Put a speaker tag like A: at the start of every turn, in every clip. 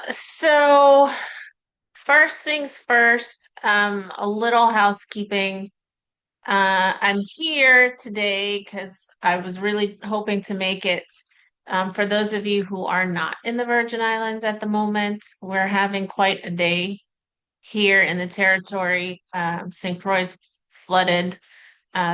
A: So first things first, a little housekeeping. I'm here today because I was really hoping to make it. For those of you who are not in the Virgin Islands at the moment, we're having quite a day here in the territory. St. Croix's flooded.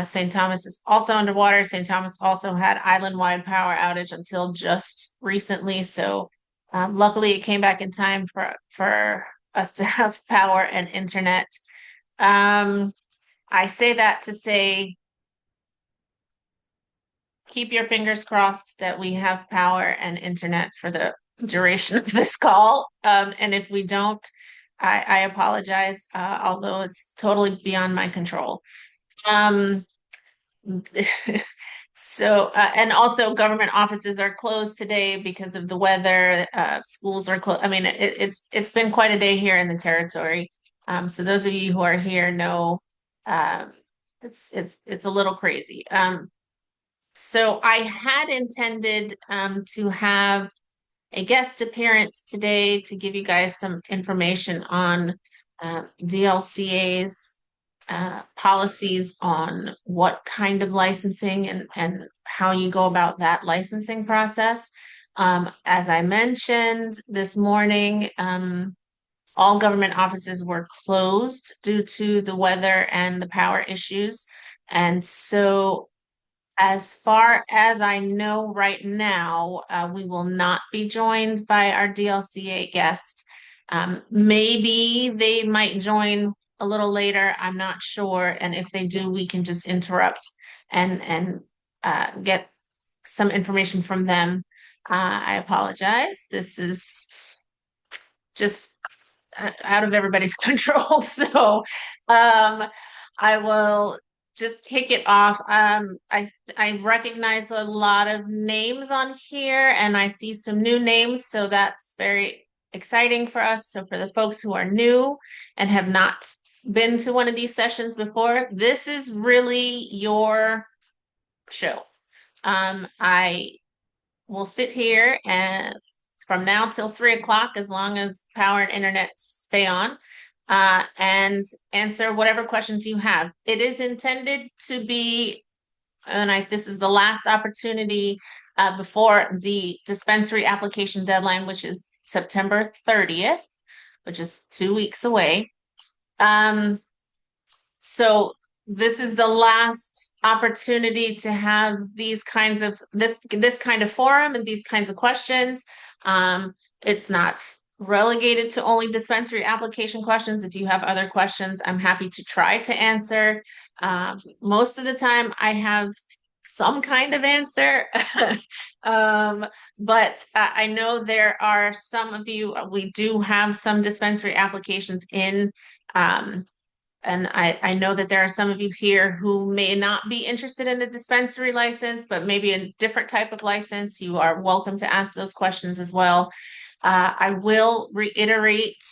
A: St. Thomas is also underwater. St. Thomas also had island-wide power outage until just recently. So luckily it came back in time for us to have power and internet. Um, I say that to say keep your fingers crossed that we have power and internet for the duration of this call. And if we don't, I apologize, although it's totally beyond my control. Um, and also government offices are closed today because of the weather. Schools are closed. I mean, it's been quite a day here in the territory. So those of you who are here know um, it's a little crazy. So I had intended to have a guest appearance today to give you guys some information on DLCA's policies on what kind of licensing and how you go about that licensing process. As I mentioned this morning, all government offices were closed due to the weather and the power issues. And so as far as I know right now, we will not be joined by our DLCA guest. Maybe they might join a little later. I'm not sure. And if they do, we can just interrupt and get some information from them. I apologize. This is just out of everybody's control. So I will just kick it off. I recognize a lot of names on here, and I see some new names, so that's very exciting for us. So for the folks who are new and have not been to one of these sessions before, this is really your show. I will sit here and from now till 3 o'clock, as long as power and internet stay on, and answer whatever questions you have. It is intended to be, this is the last opportunity before the dispensary application deadline, which is September 30th, which is 2 weeks away. So this is the last opportunity to have these kinds of this kind of forum and these kinds of questions. It's not relegated to only dispensary application questions. If you have other questions, I'm happy to try to answer. Most of the time, I have some kind of answer. But I know there are some of you, we do have some dispensary applications in. And I know that there are some of you here who may not be interested in a dispensary license, but maybe a different type of license. You are welcome to ask those questions as well. I will reiterate,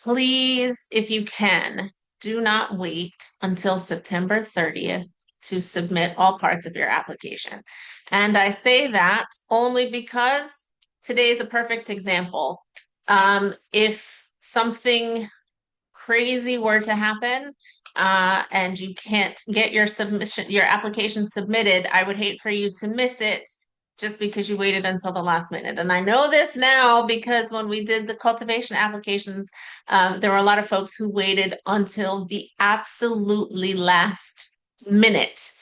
A: please, if you can, do not wait until September 30th to submit all parts of your application. And I say that only because today is a perfect example. If something crazy were to happen, and you can't get your application submitted, I would hate for you to miss it just because you waited until the last minute. And I know this now because when we did the cultivation applications, there were a lot of folks who waited until the absolutely last minute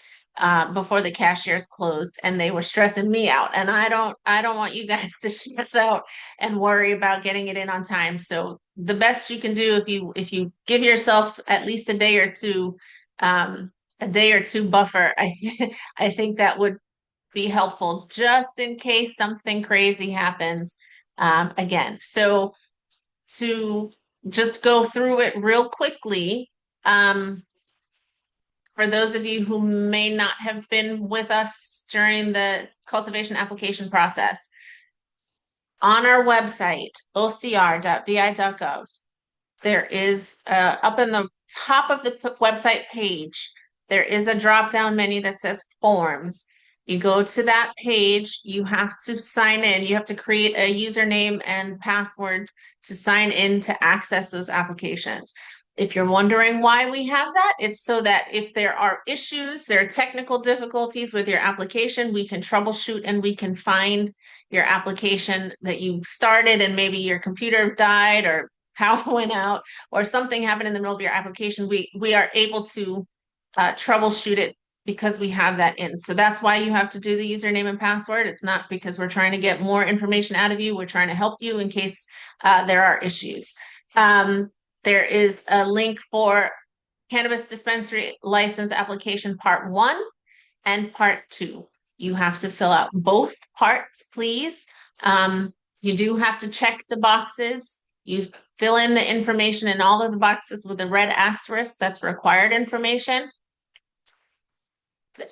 A: before the cashiers closed, and they were stressing me out. And I don't want you guys to stress out and worry about getting it in on time. So the best you can do, if you give yourself at least a day or two buffer, I think that would be helpful just in case something crazy happens again. So to just go through it real quickly, for those of you who may not have been with us during the cultivation application process, on our website, ocr.vi.gov, there is up in the top of the website page, there is a drop-down menu that says forms. You go to that page, you have to sign in, you have to create a username and password to sign in to access those applications. If you're wondering why we have that, it's so that if there are issues, there are technical difficulties with your application, we can troubleshoot and we can find your application that you started and maybe your computer died or power went out or something happened in the middle of your application. We are able to troubleshoot it because we have that in. So that's why you have to do the username and password. It's not because we're trying to get more information out of you. We're trying to help you in case there are issues. There is a link for cannabis dispensary license application part 1 and part 2. You have to fill out both parts, please. You do have to check the boxes. You fill in the information in all of the boxes with a red asterisk. That's required information.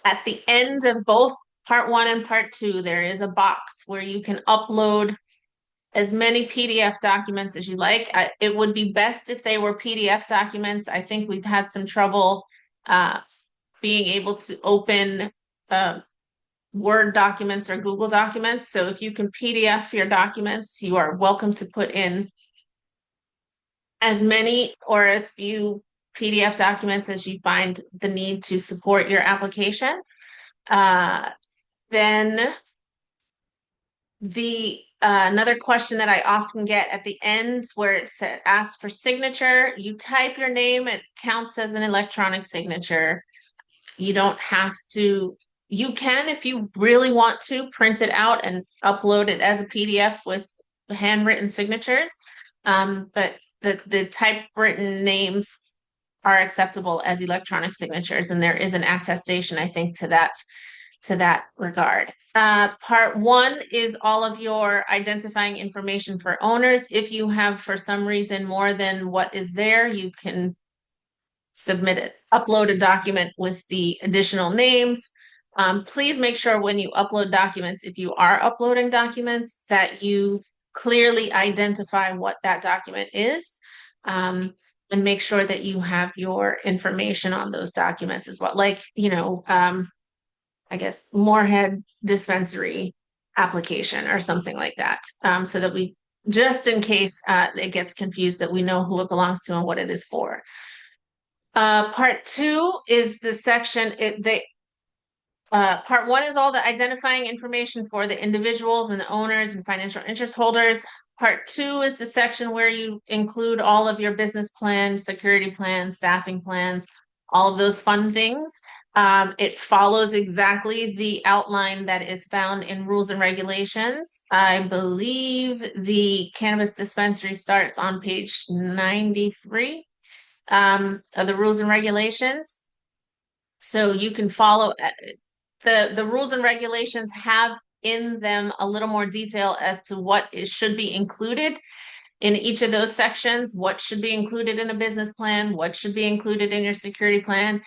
A: At the end of both part 1 and part 2, there is a box where you can upload as many PDF documents as you like. It would be best if they were PDF documents. I think we've had some trouble being able to open Word documents or Google documents. So if you can PDF your documents, you are welcome to put in as many or as few PDF documents as you find the need to support your application. Then the another question that I often get at the end where it says asks for signature, you type your name, it counts as an electronic signature. You don't have to, you can if you really want to print it out and upload it as a PDF with handwritten signatures. But the typewritten names are acceptable as electronic signatures, and there is an attestation, I think, to that regard. Part 1 is all of your identifying information for owners. If you have, for some reason, more than what is there, you can submit it, upload a document with the additional names. Please make sure when you upload documents, if you are uploading documents, that you clearly identify what that document is. And make sure that you have your information on those documents as well. Like, I guess Moorhead dispensary application or something like that. So that we, just in case it gets confused, that we know who it belongs to and what it is for. Part 2 is the section, part 1 is all the identifying information for the individuals and the owners and financial interest holders. Part 2 is the section where you include all of your business plan, security plans, staffing plans, all of those fun things. It follows exactly the outline that is found in rules and regulations. I believe the cannabis dispensary starts on page 93 of the rules and regulations. So you can follow the rules and regulations have in them a little more detail as to what should be included in each of those sections, what should be included in a business plan, what should be included in your security plan.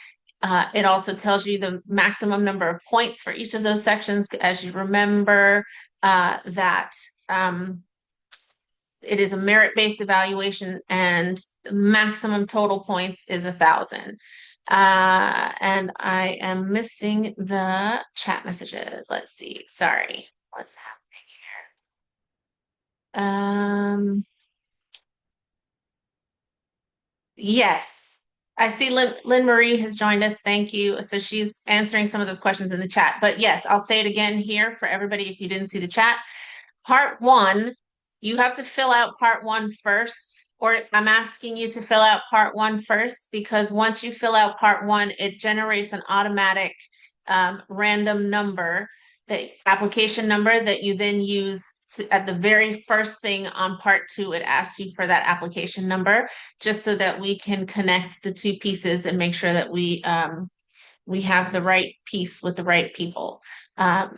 A: It also tells you the maximum number of points for each of those sections. As you remember, that it is a merit-based evaluation and maximum total points is 1,000. And I am missing the chat messages. Let's see. Sorry. What's happening here? Yes. I see Lynn Marie has joined us. Thank you. So she's answering some of those questions in the chat. But yes, I'll say it again here for everybody if you didn't see the chat. Part 1, you have to fill out part 1 first, or I'm asking you to fill out part 1 first because once you fill out part 1, it generates an automatic random number, the application number that you then use at the very first thing on part 2. It asks you for that application number just so that we can connect the two pieces and make sure that we have the right piece with the right people.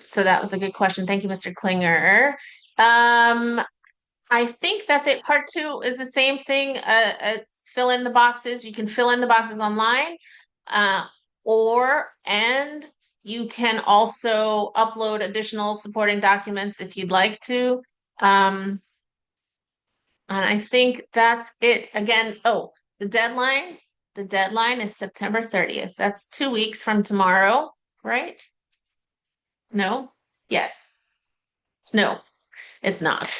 A: So that was a good question. Thank you, Mr. Klinger. I think that's it. Part 2 is the same thing. Fill in the boxes. You can fill in the boxes online, and you can also upload additional supporting documents if you'd like to. And I think that's it. Again, the deadline is September 30th. That's 2 weeks from tomorrow, right? No? Yes. No, it's not.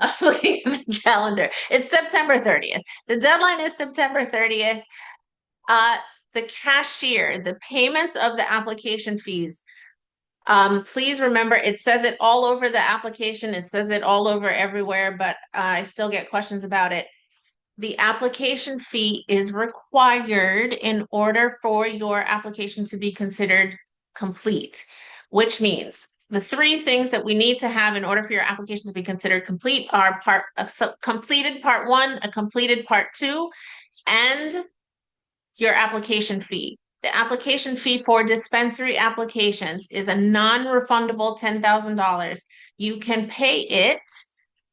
A: I'm looking at the calendar. It's September 30th. The deadline is September 30th. Uh, the cashier, the payments of the application fees. Please remember, it says it all over the application. It says it all over everywhere, but I still get questions about it. The application fee is required in order for your application to be considered complete, which means the three things that we need to have in order for your application to be considered complete are completed part one, a completed part two, and your application fee. The application fee for dispensary applications is a non-refundable $10,000. You can pay it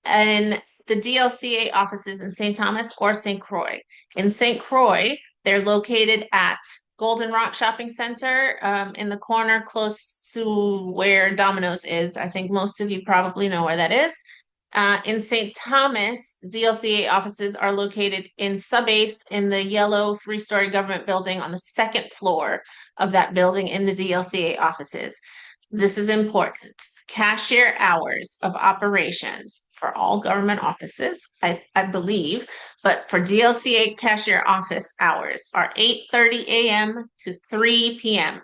A: in the DLCA offices in St. Thomas or St. Croix. In St. Croix, they're located at Golden Rock Shopping Center, in the corner close to where Domino's is. I think most of you probably know where that is. In St. Thomas, the DLCA offices are located in Sub-Ace in the yellow three-story government building on the second floor of that building in the DLCA offices. This is important. Cashier hours of operation for all government offices, I believe, but for DLCA cashier office hours are 8:30 a.m. to 3 p.m.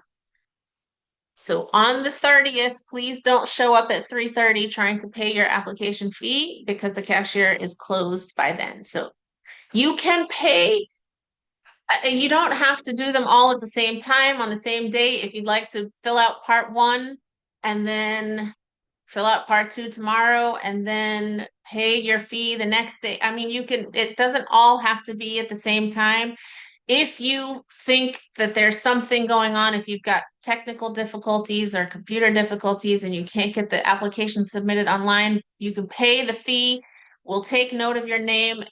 A: So on the 30th, please don't show up at 3:30 trying to pay your application fee because the cashier is closed by then. So you can pay, you don't have to do them all at the same time on the same day. If you'd like to fill out part one and then fill out part two tomorrow and then pay your fee the next day. I mean, you can, it doesn't all have to be at the same time. If you think that there's something going on, if you've got technical difficulties or computer difficulties and you can't get the application submitted online, you can pay the fee. We'll take note of your name,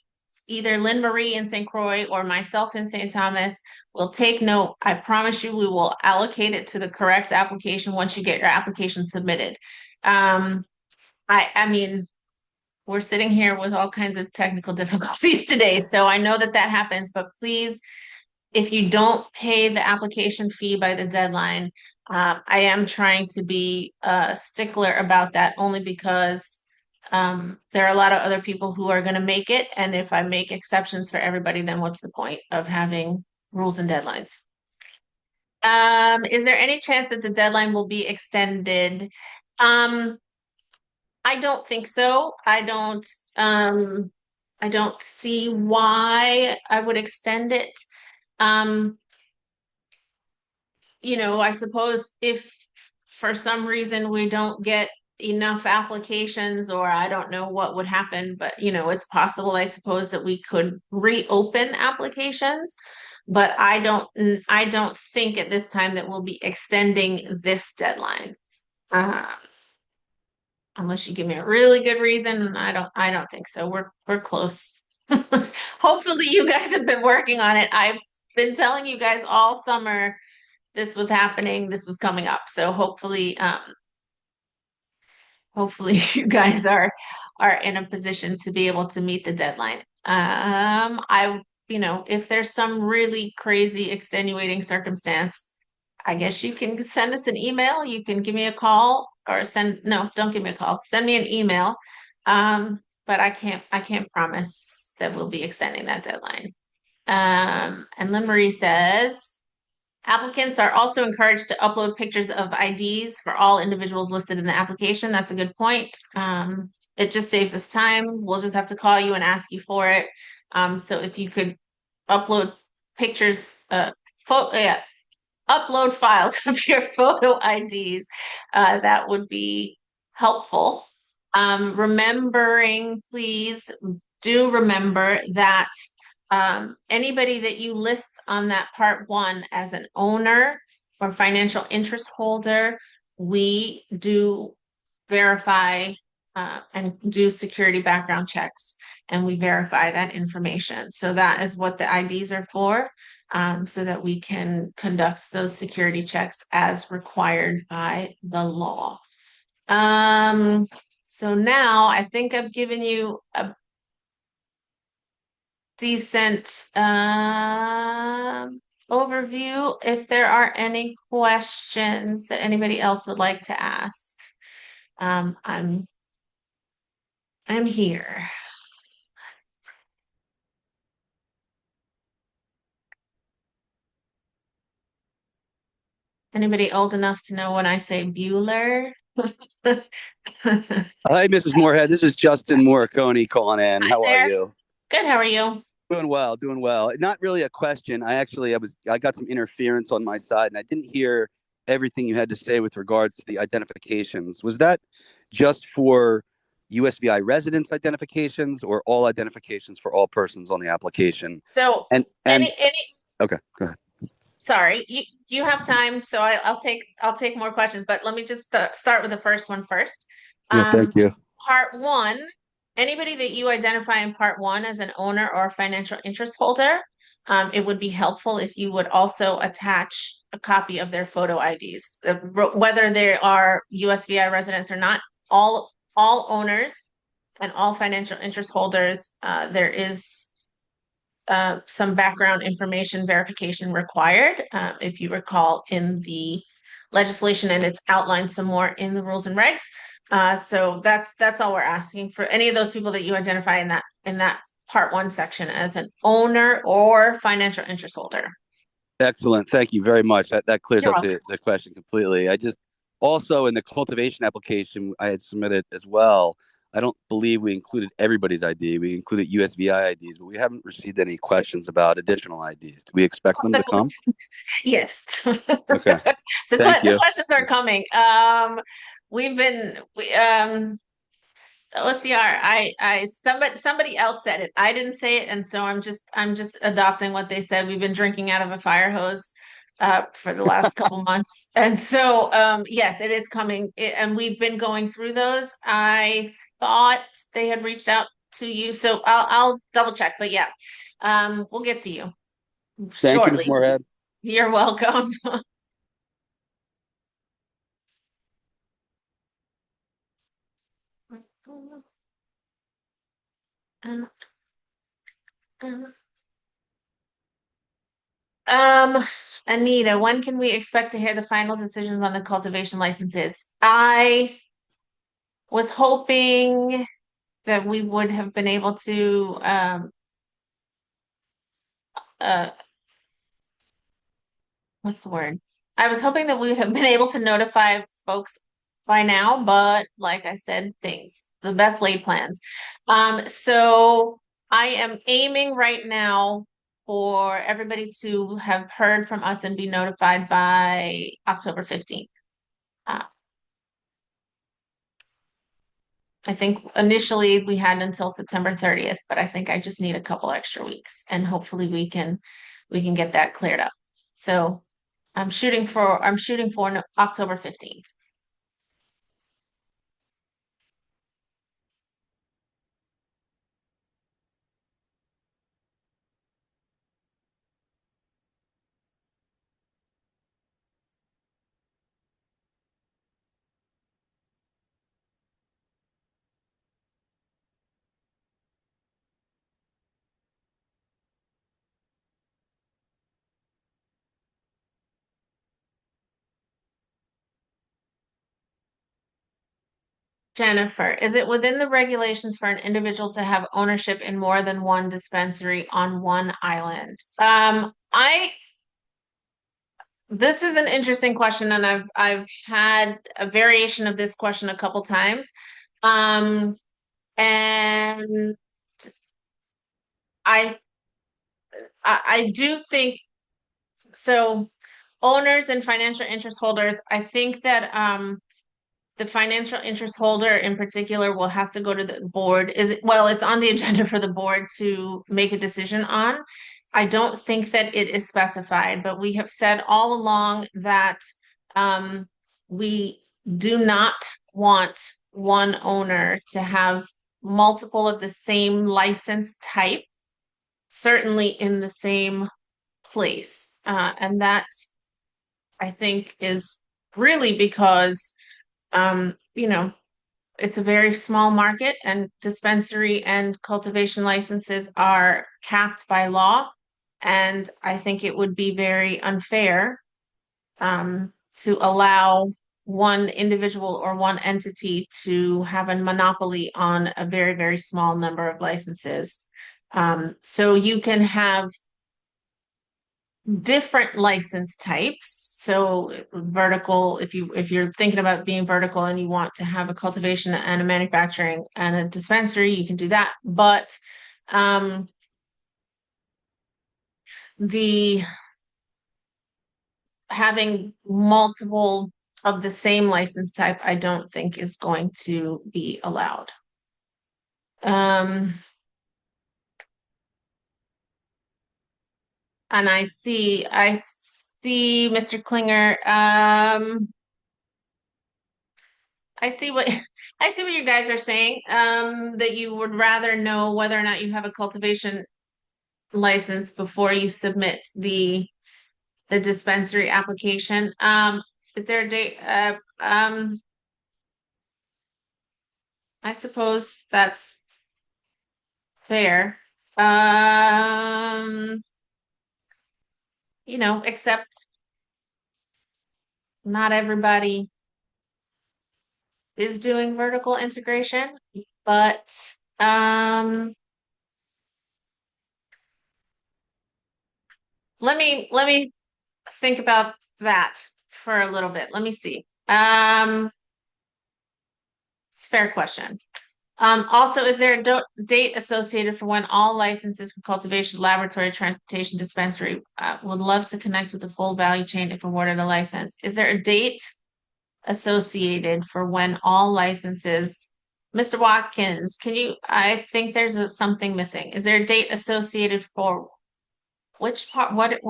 A: either Lynn Marie in St. Croix or myself in St. Thomas. We'll take note. I promise you, we will allocate it to the correct application once you get your application submitted. Um, I mean, we're sitting here with all kinds of technical difficulties today, so I know that that happens, but please, if you don't pay the application fee by the deadline, I am trying to be a stickler about that only because there are a lot of other people who are going to make it, and if I make exceptions for everybody, then what's the point of having rules and deadlines? Is there any chance that the deadline will be extended? Um, I don't think so. I don't see why I would extend it. Um, I suppose if for some reason we don't get enough applications or I don't know what would happen, but it's possible, I suppose, that we could reopen applications. But I don't think at this time that we'll be extending this deadline. Uh, Unless you give me a really good reason, and I don't think so. We're close. Hopefully you guys have been working on it. I've been telling you guys all summer this was happening, this was coming up. So hopefully you guys are in a position to be able to meet the deadline. If there's some really crazy extenuating circumstance, I guess you can send us an email. You can give me a call or no, don't give me a call. Send me an email. But I can't promise that we'll be extending that deadline. And Lynn Marie says, applicants are also encouraged to upload pictures of IDs for all individuals listed in the application. That's a good point. It just saves us time. We'll just have to call you and ask you for it. So if you could upload pictures, yeah, upload files of your photo IDs, that would be helpful. Please do remember that anybody that you list on that part one as an owner or financial interest holder, we do verify and do security background checks and we verify that information. So that is what the IDs are for, so that we can conduct those security checks as required by the law. So now I think I've given you a decent overview. If there are any questions that anybody else would like to ask, um, I'm I'm here. Anybody old enough to know when I say Bueller? Hi
B: Hi, Mrs. Moorhead. This is Justin Morricone calling in. How are
A: there.
B: you?
A: Good, how are you?
B: Doing well, doing well. Not really a question. I got some interference on my side and I didn't hear everything you had to say with regards to the identifications. Was that just for USVI residence identifications or all identifications for all persons on the application?
A: So
B: And
A: any
B: okay, go ahead.
A: sorry, you have time, so I'll take more questions, but let me just start with the first one first.
B: Yeah,
A: Um,
B: thank you.
A: Part one, anybody that you identify in part one as an owner or financial interest holder, it would be helpful if you would also attach a copy of their photo IDs, whether they are USVI residents or not. All owners and all financial interest holders, there is some background information verification required. If you recall in the legislation, and it's outlined some more in the rules and regs. So that's all we're asking for any of those people that you identify in that part one section as an owner or financial interest holder.
B: Excellent. Thank you very much. That clears
A: You're
B: up
A: welcome.
B: the question completely. I just also in the cultivation application I had submitted as well. I don't believe we included everybody's ID. We included USVI IDs, but we haven't received any questions about additional IDs. Do we expect them to come?
A: Yes.
B: Okay. Thank
A: The
B: you.
A: questions are coming. We've been we OCR, somebody else said it. I didn't say it, and so I'm just adopting what they said. We've been drinking out of a fire hose for the last couple months. And so yes, it is coming. And we've been going through those. I thought they had reached out to you, so I'll double check, but yeah. We'll get to you
B: Thank you, Ms.
A: shortly.
B: Moorhead.
A: You're welcome. Um, Anita, when can we expect to hear the final decisions on the cultivation licenses? I was hoping that we would have been able to uh what's the word? I was hoping that we would have been able to notify folks by now, but like I said, things, the best laid plans. So I am aiming right now for everybody to have heard from us and be notified by October 15th. Uh, I think initially we had until September 30th, but I think I just need a couple extra weeks and hopefully we can get that cleared up. So I'm shooting for October 15th. Jennifer, is it within the regulations for an individual to have ownership in more than one dispensary on one island? This is an interesting question, and I've had a variation of this question a couple times. Um, and I I do think so. Owners and financial interest holders, I think that the financial interest holder in particular will have to go to the board. It's on the agenda for the board to make a decision on. I don't think that it is specified, but we have said all along that um, we do not want one owner to have multiple of the same license type, certainly in the same place. And that I think is really because you know, it's a very small market and dispensary and cultivation licenses are capped by law. And I think it would be very unfair to allow one individual or one entity to have a monopoly on a very, very small number of licenses. So you can have different license types. So vertical, if you're thinking about being vertical and you want to have a cultivation and a manufacturing and a dispensary, you can do that. But um, the having multiple of the same license type, I don't think is going to be allowed. Um, and I see Mr. Klinger. I see what I see what you guys are saying. That you would rather know whether or not you have a cultivation license before you submit the dispensary application. Is there a date? I suppose that's fair. Um, except not everybody is doing vertical integration, but um, let me think about that for a little bit. Let me see. It's a fair question. Also, is there a date associated for when all licenses for cultivation, laboratory, transportation, dispensary would love to connect with the full value chain if awarded a license? Is there a date associated for when all licenses? Mr. Watkins, I think there's something missing. Is there a date associated for which part? What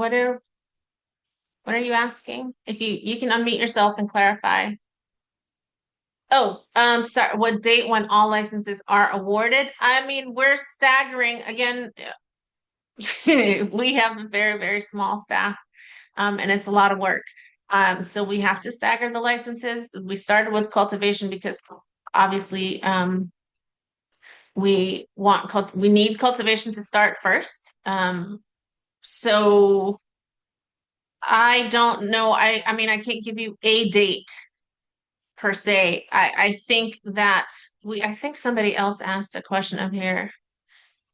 A: are you asking? If you can unmute yourself and clarify. Oh, sorry. What date when all licenses are awarded? I mean, we're staggering again. We have a very, very small staff, and it's a lot of work. So we have to stagger the licenses. We started with cultivation because obviously, we need cultivation to start first. So I don't know. I mean, I can't give you a date per se. I think that I think somebody else asked a question up here.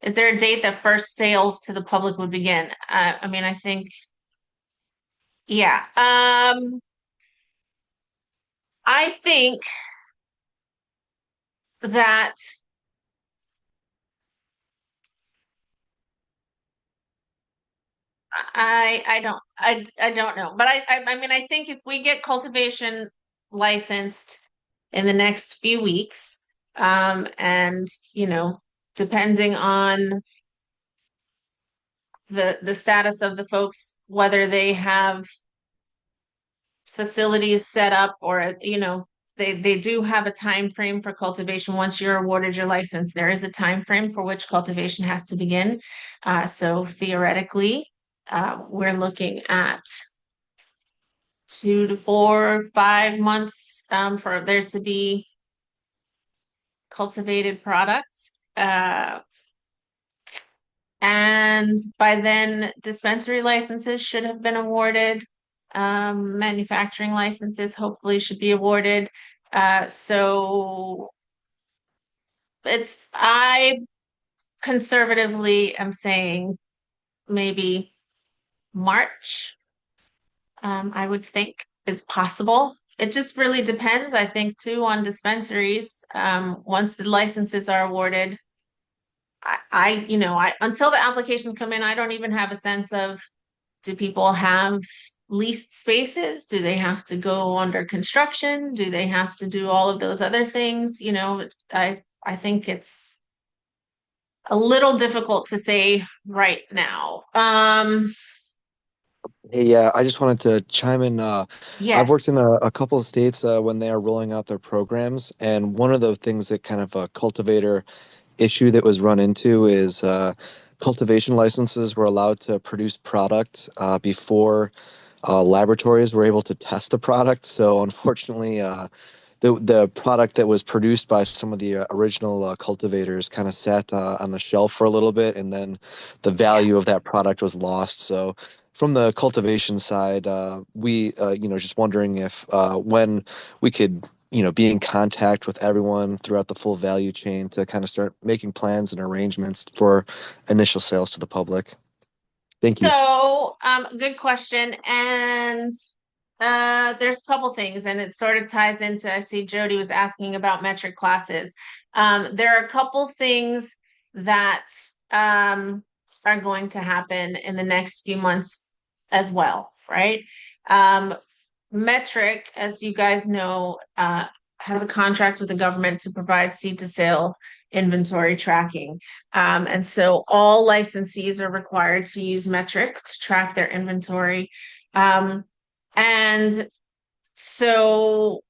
A: Is there a date that first sales to the public would begin? I mean, I think, yeah. I think that I don't know, but I mean, I think if we get cultivation licensed in the next few weeks, and depending on the status of the folks, whether they have facilities set up or they do have a time frame for cultivation. Once you're awarded your license, there is a time frame for which cultivation has to begin. So theoretically, we're looking at 2 to 4, 5 months for there to be cultivated products. And by then, dispensary licenses should have been awarded. Manufacturing licenses hopefully should be awarded. So I conservatively am saying maybe March, I would think is possible. It just really depends, I think, too, on dispensaries. Once the licenses are awarded, until the applications come in, I don't even have a sense of, do people have leased spaces? Do they have to go under construction? Do they have to do all of those other things? I think it's a little difficult to say right now.
C: Hey, yeah, I just wanted to chime in. I've
A: Yeah.
C: worked in a couple of states when they are rolling out their programs, and one of the things that kind of a cultivator issue that was run into is cultivation licenses were allowed to produce product before laboratories were able to test the product. So unfortunately, the product that was produced by some of the original cultivators kind of sat on the shelf for a little bit, and then the
A: Yeah.
C: value of that product was lost. So from the cultivation side, we just wondering if when we could be in contact with everyone throughout the full value chain to kind of start making plans and arrangements for initial sales to the public. Thank you.
A: So, good question. And there's a couple things, and it sort of ties into, I see Jody was asking about metric classes. There are a couple things that are going to happen in the next few months as well, right? Um, Metric, as you guys know, has a contract with the government to provide seed to sale inventory tracking. And so all licensees are required to use Metric to track their inventory. And so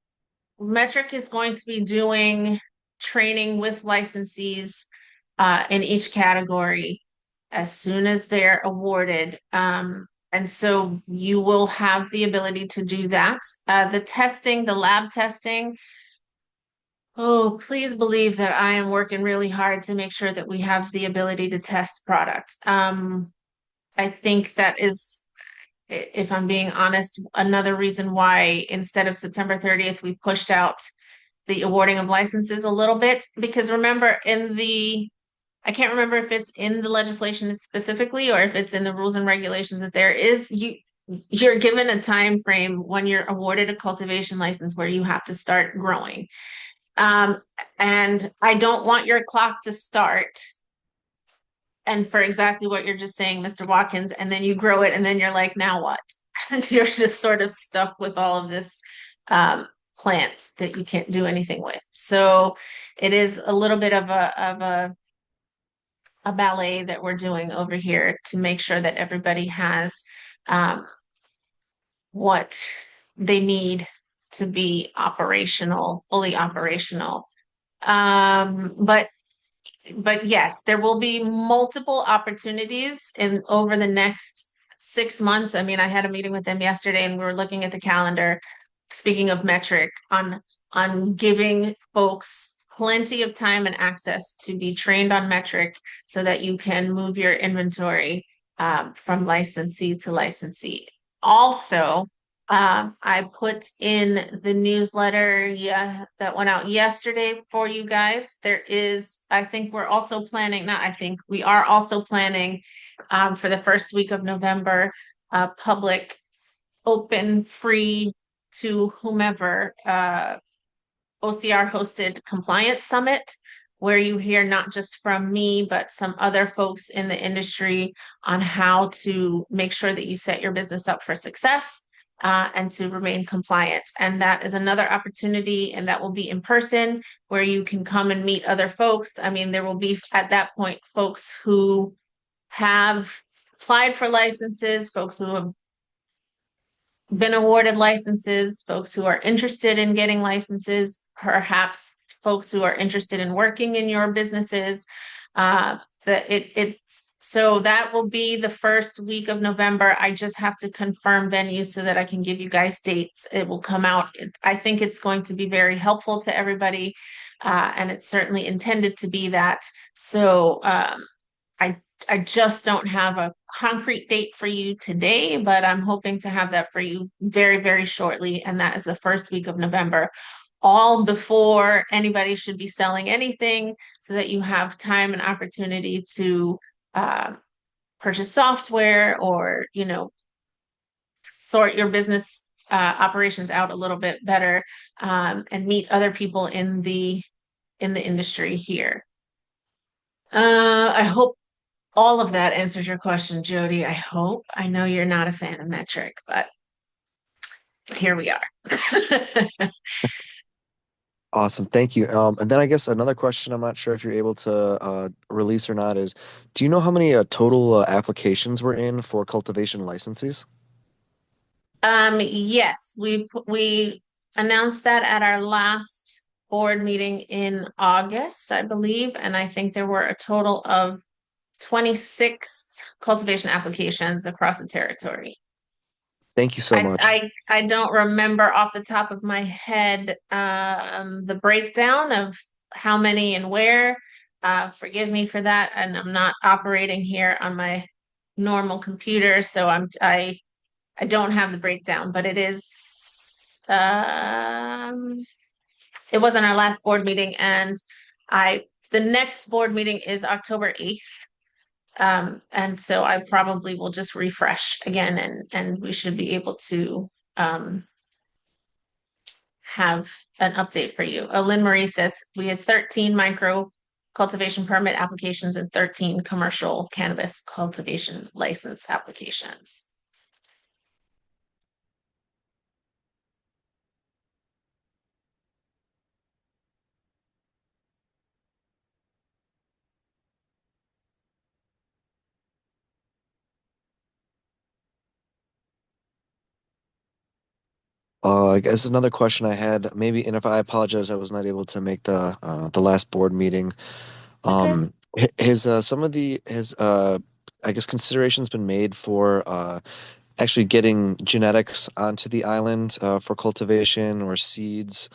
A: Metric is going to be doing training with licensees in each category as soon as they're awarded. And so you will have the ability to do that. The testing, the lab testing, oh, please believe that I am working really hard to make sure that we have the ability to test product. I think that is, if I'm being honest, another reason why instead of September 30th, we pushed out the awarding of licenses a little bit. Because remember, I can't remember if it's in the legislation specifically or if it's in the rules and regulations that you're given a time frame when you're awarded a cultivation license where you have to start growing. Um, and I don't want your clock to start. And for exactly what you're just saying, Mr. Watkins, and then you grow it, and then you're like, now what? And you're just sort of stuck with all of this plant that you can't do anything with. So it is a little bit of a ballet that we're doing over here to make sure that everybody has um, what they need to be operational, fully operational. But yes, there will be multiple opportunities in over the next 6 months. I mean, I had a meeting with them yesterday and we were looking at the calendar, speaking of metric, on giving folks plenty of time and access to be trained on metric so that you can move your inventory from licensee to licensee. Also, I put in the newsletter, yeah, that went out yesterday for you guys. I think we're also planning, not I think, we are also planning for the first week of November, public, open, free to whomever, OCR hosted compliance summit, where you hear not just from me, but some other folks in the industry on how to make sure that you set your business up for success and to remain compliant. And that is another opportunity, and that will be in person where you can come and meet other folks. I mean, there will be at that point folks who have applied for licenses, folks who have been awarded licenses, folks who are interested in getting licenses, perhaps folks who are interested in working in your businesses. So that will be the first week of November. I just have to confirm venues so that I can give you guys dates. It will come out. I think it's going to be very helpful to everybody, and it's certainly intended to be that. So I just don't have a concrete date for you today, but I'm hoping to have that for you very, very shortly. And that is the first week of November, all before anybody should be selling anything, so that you have time and opportunity to uh, purchase software or, sort your business operations out a little bit better, and meet other people in the industry here. I hope all of that answers your question, Jody. I hope. I know you're not a fan of metric, but here we are.
C: Awesome. Thank you. And then I guess another question I'm not sure if you're able to release or not is, do you know how many total applications were in for cultivation licenses?
A: Yes, we announced that at our last board meeting in August, I believe, and I think there were a total of 26 cultivation applications across the territory.
C: Thank you so much.
A: I don't remember off the top of my head the breakdown of how many and where. Forgive me for that, and I'm not operating here on my normal computer, so I don't have the breakdown, but it was on our last board meeting, and I the next board meeting is October 8th. And so I probably will just refresh again, and we should be able to have an update for you. Lynn Marie says we had 13 micro cultivation permit applications and 13 commercial cannabis cultivation license applications.
C: I guess another question I had, maybe, and if I apologize, I was not able to make the last board meeting.
A: Okay.
C: Has some of the has I guess considerations been made for actually getting genetics onto the island for cultivation or seeds?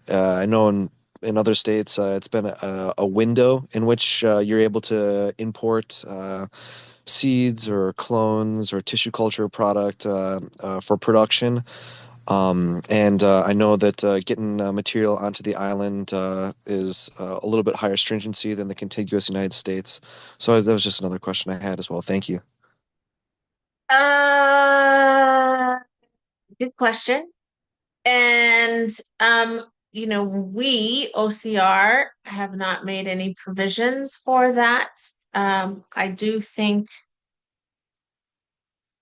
C: I know in other states it's been a window in which you're able to import seeds or clones or tissue culture product for production. And I know that getting material onto the island is a little bit higher stringency than the contiguous United States. So that was just another question I had as well. Thank you.
A: Uh, Good question. And we OCR have not made any provisions for that. I do think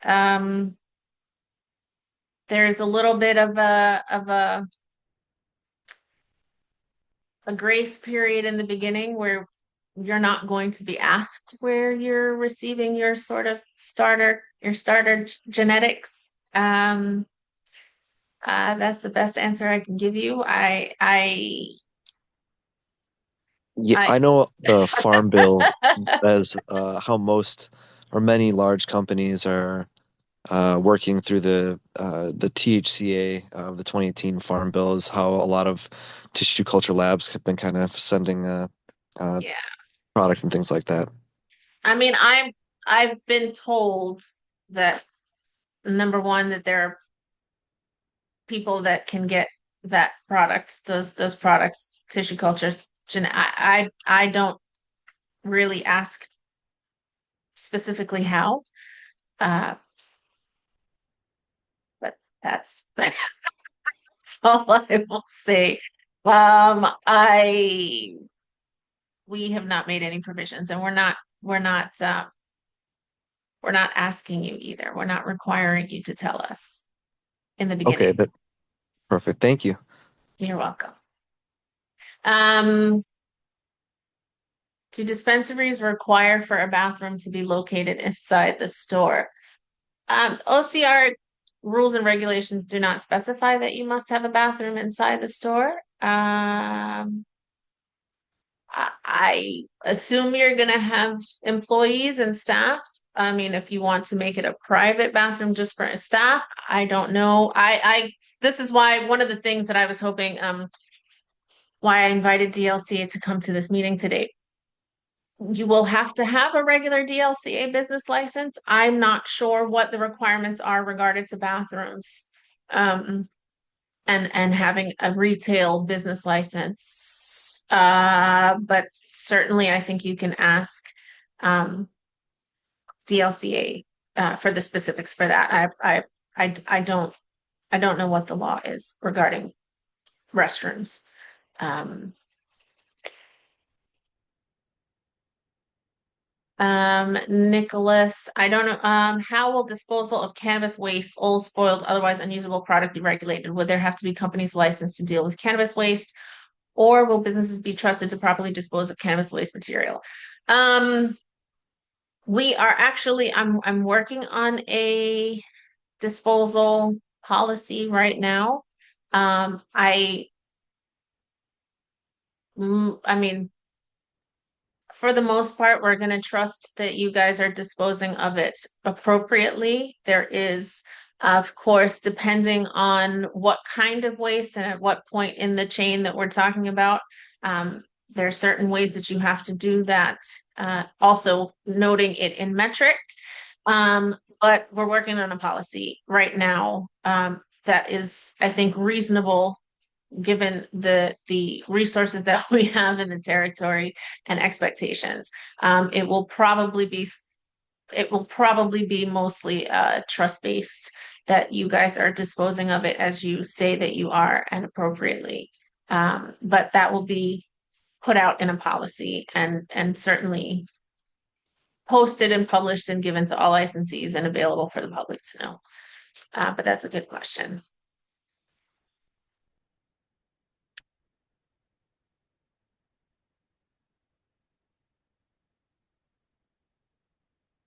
A: um there's a little bit of a grace period in the beginning where you're not going to be asked where you're receiving your sort of starter genetics. That's the best answer I can give you.
C: Yeah,
A: I
C: I know the Farm Bill says how most or many large companies are working through the THCA of the 2018 Farm Bill is how a lot of tissue culture labs have been kind of sending
A: Yeah.
C: product and things like that.
A: I mean, I've been told that number one, that there are people that can get that product, those products, tissue cultures. I don't really ask specifically how, uh, but that's all I will say. I We have not made any provisions, and we're not asking you either. We're not requiring you to tell us in the
C: Okay,
A: beginning.
C: that perfect. Thank you.
A: You're welcome. Um, do dispensaries require for a bathroom to be located inside the store? OCR rules and regulations do not specify that you must have a bathroom inside the store. I assume you're gonna have employees and staff. I mean, if you want to make it a private bathroom just for staff, I don't know. This is why one of the things that I was hoping, why I invited DLCA to come to this meeting today. You will have to have a regular DLCA business license. I'm not sure what the requirements are regarding to bathrooms. And having a retail business license. But certainly I think you can ask DLCA for the specifics for that. I don't know what the law is regarding restrooms. Nicholas, I don't know. How will disposal of cannabis waste, old, spoiled, otherwise unusable product be regulated? Would there have to be companies licensed to deal with cannabis waste, or will businesses be trusted to properly dispose of cannabis waste material? Um, we are actually, I'm working on a disposal policy right now. Um, I, I mean, for the most part, we're going to trust that you guys are disposing of it appropriately. There is Of course, depending on what kind of waste and at what point in the chain that we're talking about, there are certain ways that you have to do that. Also noting it in metric. But we're working on a policy right now, that is, I think, reasonable given the resources that we have in the territory and expectations. It will probably be mostly trust based, that you guys are disposing of it as you say that you are and appropriately. But that will be put out in a policy and certainly posted and published and given to all licensees and available for the public to know. But that's a good question.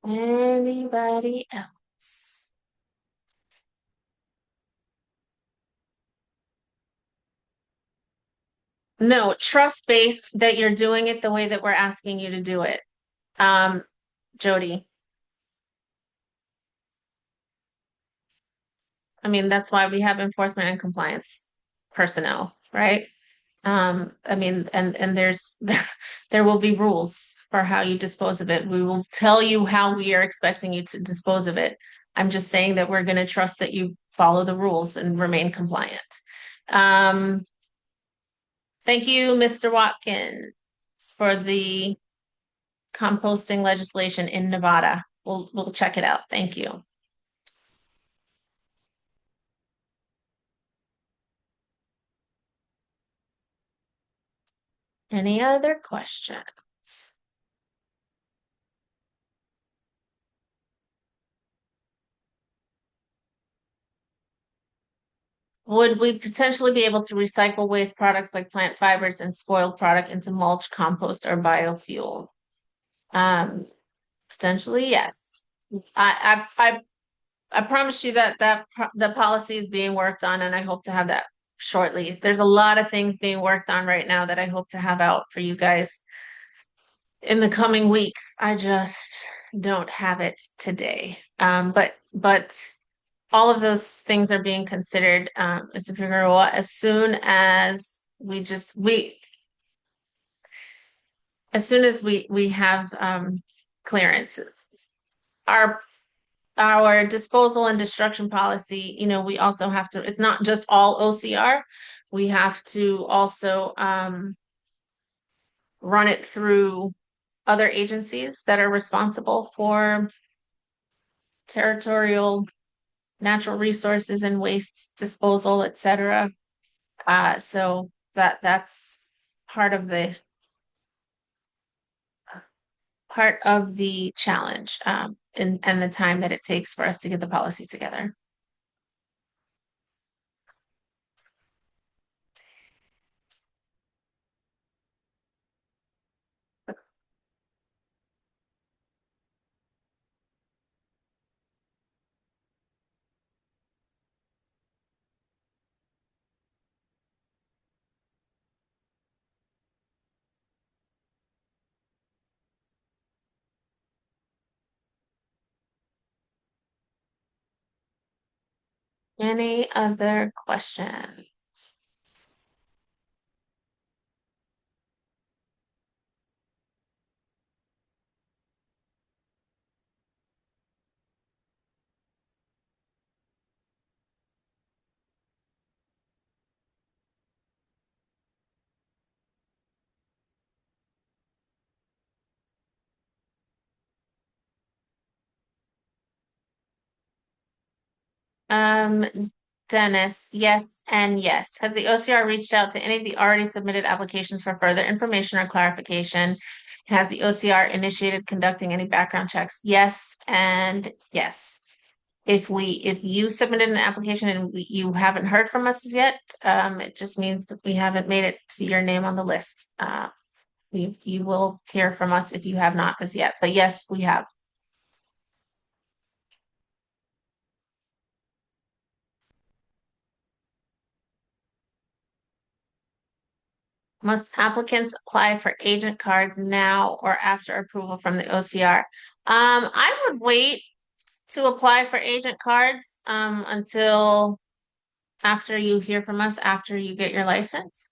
A: Anybody else? No, trust based that you're doing it the way that we're asking you to do it. Um, Jody, I mean, that's why we have enforcement and compliance personnel, right? I mean, and there will be rules for how you dispose of it. We will tell you how we are expecting you to dispose of it. I'm just saying that we're going to trust that you follow the rules and remain compliant. Um, thank you, Mr. Watkins, for the composting legislation in Nevada. We'll check it out. Thank you. Any other questions? Would we potentially be able to recycle waste products like plant fibers and spoiled product into mulch, compost, or biofuel? Um, Potentially, yes. I promise you that the policy is being worked on, and I hope to have that shortly. There's a lot of things being worked on right now that I hope to have out for you guys in the coming weeks. I just don't have it today. But all of those things are being considered. Mr. Figueroa, as soon as we have clearance, our our disposal and destruction policy, we also have to, it's not just all OCR. We have to also run it through other agencies that are responsible for territorial natural resources and waste disposal, et cetera. So that's part of the challenge, and the time that it takes for us to get the policy together. Any other question? Um, Dennis, yes and yes. Has the OCR reached out to any of the already submitted applications for further information or clarification? Has the OCR initiated conducting any background checks? Yes and yes. If you submitted an application and you haven't heard from us yet, it just means that we haven't made it to your name on the list. You will hear from us if you have not as yet, but yes, we have. Must applicants apply for agent cards now or after approval from the OCR? I would wait to apply for agent cards until after you hear from us, after you get your license.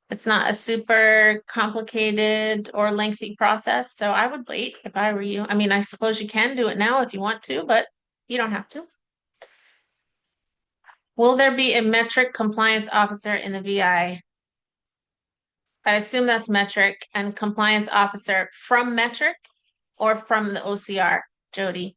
A: It's not a super complicated or lengthy process, so I would wait if I were you. I mean, I suppose you can do it now if you want to, but you don't have to. Will there be a metric compliance officer in the VI? I assume that's metric and compliance officer from metric or from the OCR, Jody?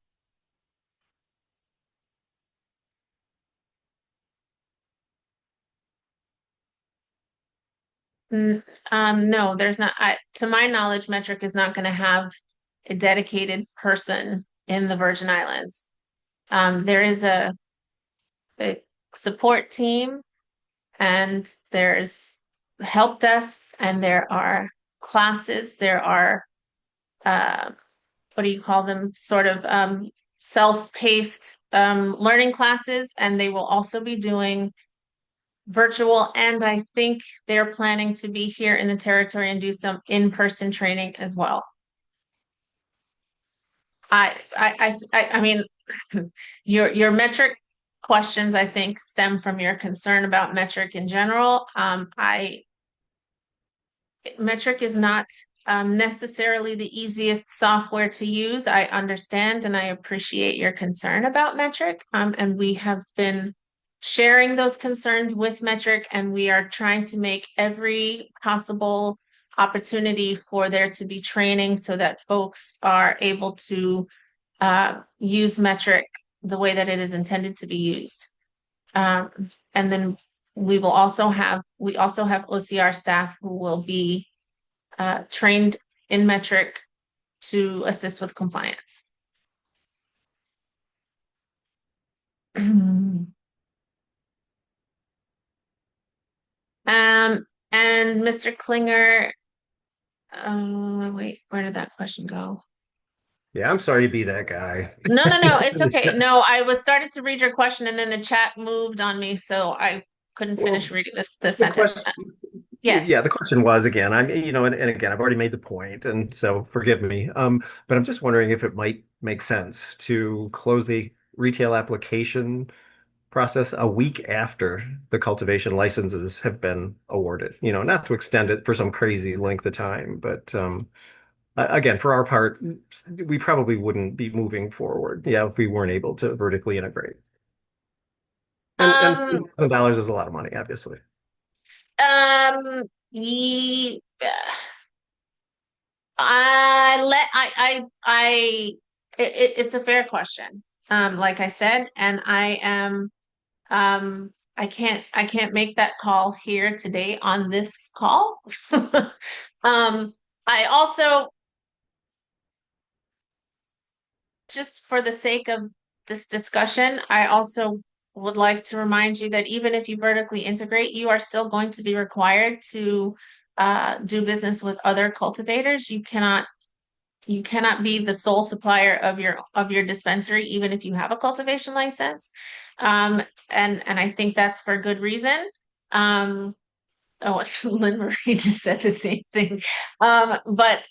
A: No, there's not. To my knowledge, Metric is not going to have a dedicated person in the Virgin Islands. There is a support team, and there's help desks, and there are classes. There are what do you call them? Sort of self-paced learning classes, and they will also be doing virtual, and I think they're planning to be here in the territory and do some in-person training as well. I mean, your metric questions, I think, stem from your concern about metric in general. Metric is not necessarily the easiest software to use. I understand and I appreciate your concern about metric. And we have been sharing those concerns with metric, and we are trying to make every possible opportunity for there to be training so that folks are able to use metric the way that it is intended to be used. And then we also have OCR staff who will be trained in metric to assist with compliance. And Mr. Klinger, wait, where did that question go?
D: Yeah, I'm sorry to be that guy.
A: No, it's okay. No, I was started to read your question and then the chat moved on me, so I couldn't finish reading the sentence. Yes.
D: Yeah, the question was again, and again, I've already made the point, and so forgive me. But I'm just wondering if it might make sense to close the retail application process a week after the cultivation licenses have been awarded. Not to extend it for some crazy length of time, but again, for our part, we probably wouldn't be moving forward, if we weren't able to vertically integrate. And $1,000 is a lot of money, obviously.
A: Yeah, it's a fair question. Like I said, and I can't make that call here today on this call. I also, just for the sake of this discussion, I also would like to remind you that even if you vertically integrate, you are still going to be required to do business with other cultivators. You cannot be the sole supplier of your dispensary, even if you have a cultivation license. And I think that's for good reason. Oh, Lynn Marie just said the same thing. But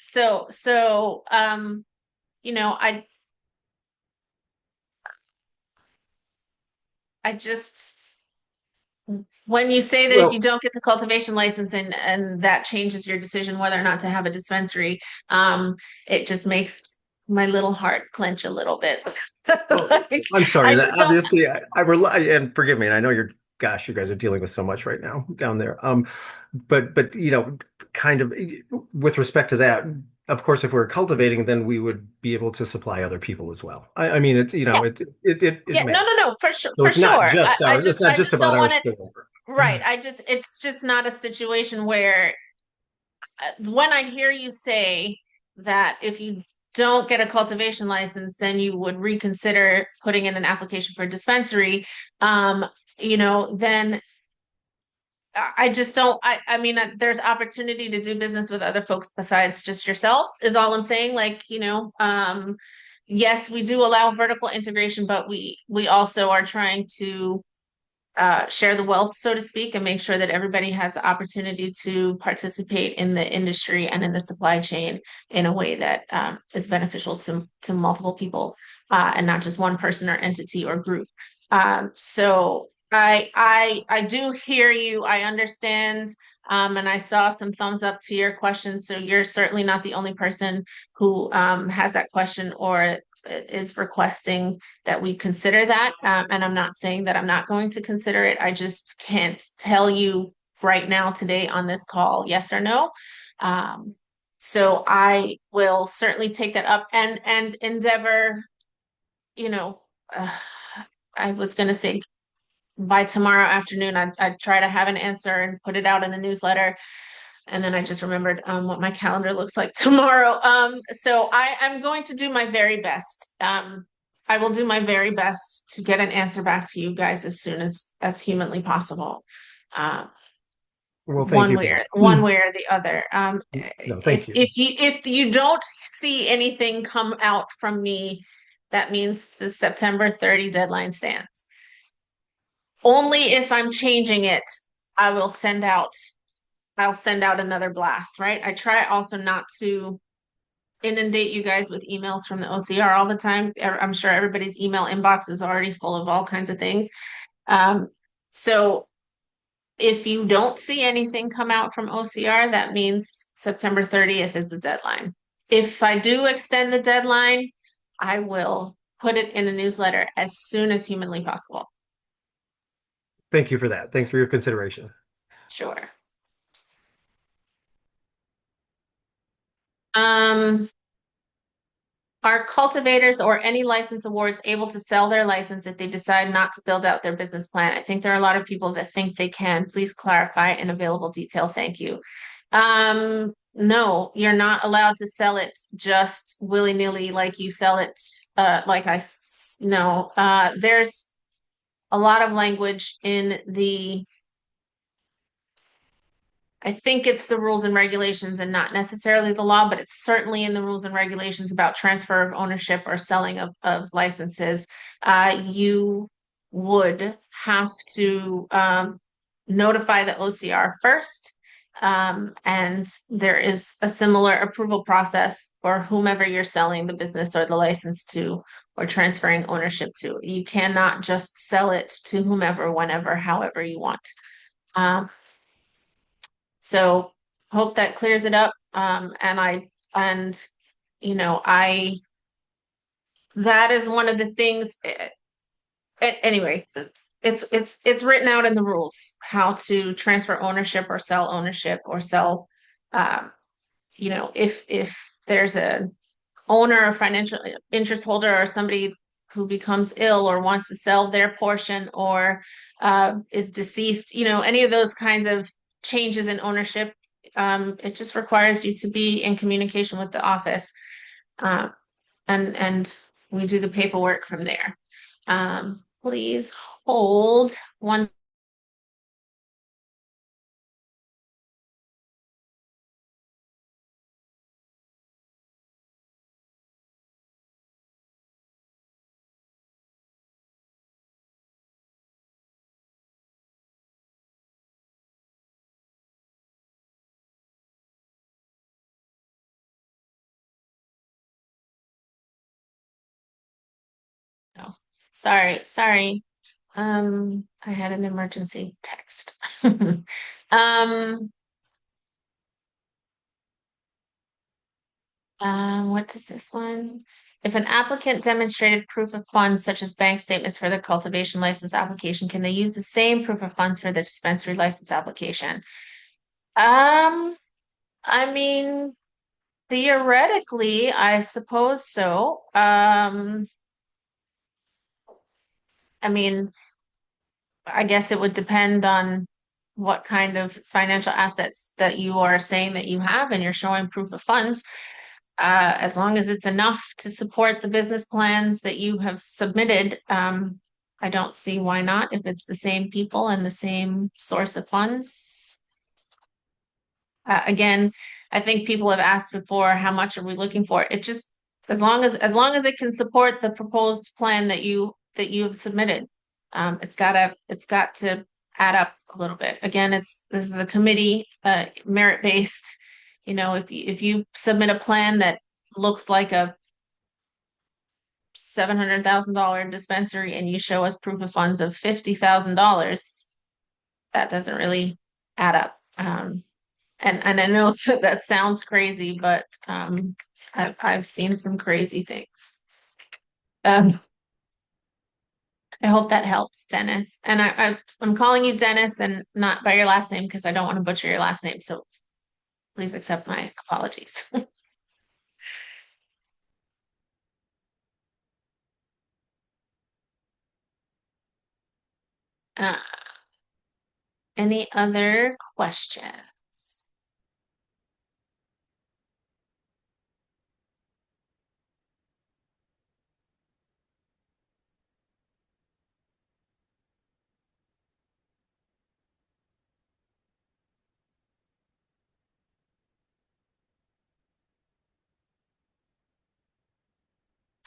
A: I just, when you say that if you don't get the cultivation license and that changes your decision whether or not to have a dispensary, it just makes my little heart clench a little bit.
D: I'm sorry.
A: Obviously,
D: I rely, and forgive me, and I know you guys are dealing with so much right now down there. But kind of with respect to that, of course, if we're cultivating, then we would be able to supply other people as well. I mean, it's
A: yeah. No, for sure,
D: so
A: for sure.
D: It's not just about our
A: right. It's just not a situation where when I hear you say that if you don't get a cultivation license, then you would reconsider putting in an application for a dispensary, then I just don't, I mean, there's opportunity to do business with other folks besides just yourselves, is all I'm saying. Yes, we do allow vertical integration, but we also are trying to share the wealth, so to speak, and make sure that everybody has the opportunity to participate in the industry and in the supply chain in a way that is beneficial to multiple people, and not just one person or entity or group. So I do hear you. I understand. And I saw some thumbs up to your question. So you're certainly not the only person who has that question or is requesting that we consider that. And I'm not saying that I'm not going to consider it. I just can't tell you right now today on this call, yes or no. So I will certainly take that up and endeavor, you know, I was going to say by tomorrow afternoon, I'd try to have an answer and put it out in the newsletter. And then I just remembered what my calendar looks like tomorrow. So I'm going to do my very best. I will do my very best to get an answer back to you guys as soon as humanly possible.
D: Well, thank
A: One
D: you.
A: way or the other.
D: No, thank you.
A: If you don't see anything come out from me, that means the September 30 deadline stands. Only if I'm changing it, I'll send out another blast, right? I try also not to inundate you guys with emails from the OCR all the time. I'm sure everybody's email inbox is already full of all kinds of things. So if you don't see anything come out from OCR, that means September 30th is the deadline. If I do extend the deadline, I will put it in a newsletter as soon as humanly possible.
D: Thank you for that. Thanks for your consideration.
A: Sure. Are cultivators or any license awards able to sell their license if they decide not to build out their business plan? I think there are a lot of people that think they can. Please clarify in available detail. Thank you. No, you're not allowed to sell it just willy-nilly like you sell it. No, there's a lot of language in the I think it's the rules and regulations and not necessarily the law, but it's certainly in the rules and regulations about transfer of ownership or selling of licenses. You would have to notify the OCR first. And there is a similar approval process for whomever you're selling the business or the license to or transferring ownership to. You cannot just sell it to whomever, whenever, however you want. So hope that clears it up. That is one of the things. Anyway, it's written out in the rules how to transfer ownership or sell. If there's a owner or financial interest holder or somebody who becomes ill or wants to sell their portion or is deceased, any of those kinds of changes in ownership, it just requires you to be in communication with the office, and we do the paperwork from there. Please hold one. No, sorry. I had an emergency text. What does this one? If an applicant demonstrated proof of funds such as bank statements for the cultivation license application, can they use the same proof of funds for the dispensary license application? I mean, theoretically, I suppose so. I mean, I guess it would depend on what kind of financial assets that you are saying that you have and you're showing proof of funds. As long as it's enough to support the business plans that you have submitted, I don't see why not if it's the same people and the same source of funds. Again, I think people have asked before, how much are we looking for? It just as long as it can support the proposed plan that you have submitted. It's got to add up a little bit. Again, this is a committee, merit-based. If you submit a plan that looks like a $700,000 dispensary and you show us proof of funds of $50,000, that doesn't really add up. And I know that sounds crazy, but I've seen some crazy things. I hope that helps, Dennis. And I'm calling you Dennis and not by your last name because I don't want to butcher your last name. So please accept my apologies. Uh, any other questions?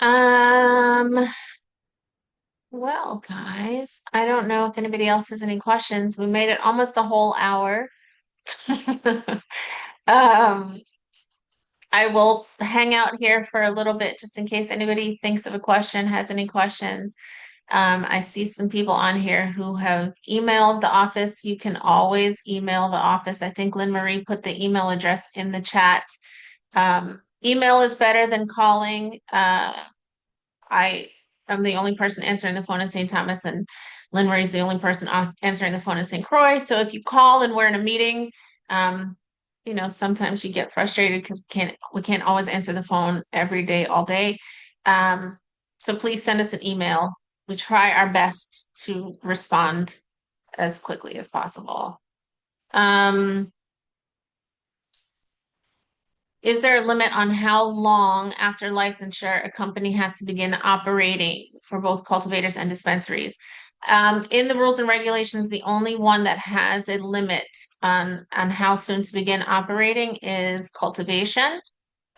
A: Um, well, guys, I don't know if anybody else has any questions. We made it almost a whole hour. Um, I will hang out here for a little bit just in case anybody thinks of a question, has any questions. I see some people on here who have emailed the office. You can always email the office. I think Lynn Marie put the email address in the chat. Email is better than calling. I am the only person answering the phone in St. Thomas, and Lynn Marie's the only person answering the phone in St. Croix. So if you call and we're in a meeting, um, sometimes you get frustrated because we can't always answer the phone every day, all day. So please send us an email. We try our best to respond as quickly as possible. Is there a limit on how long after licensure a company has to begin operating for both cultivators and dispensaries? In the rules and regulations, the only one that has a limit on how soon to begin operating is cultivation.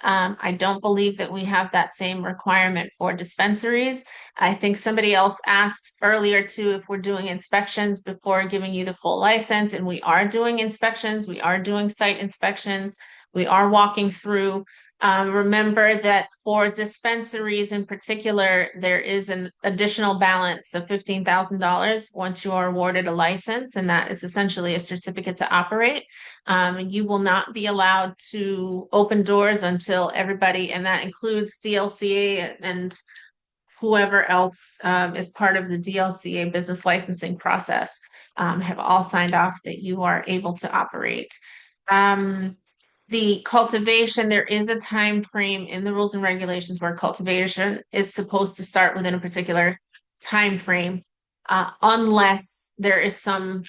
A: I don't believe that we have that same requirement for dispensaries. I think somebody else asked earlier too if we're doing inspections before giving you the full license, and we are doing inspections. We are doing site inspections. We are walking through. Remember that for dispensaries in particular, there is an additional balance of $15,000 once you are awarded a license, and that is essentially a certificate to operate. You will not be allowed to open doors until everybody, and that includes DLCA and whoever else is part of the DLCA business licensing process, have all signed off that you are able to operate. The cultivation, there is a time frame in the rules and regulations where cultivation is supposed to start within a particular time frame, unless there is some,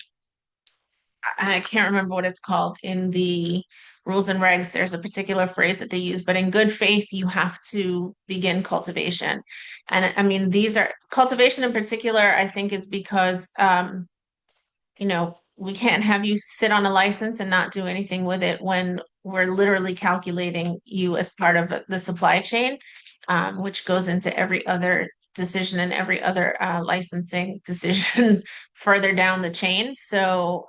A: I can't remember what it's called in the rules and regs. There's a particular phrase that they use, but in good faith, you have to begin cultivation. And I mean, these are cultivation in particular, I think is because, we can't have you sit on a license and not do anything with it when we're literally calculating you as part of the supply chain, which goes into every other decision and every other licensing decision further down the chain. So,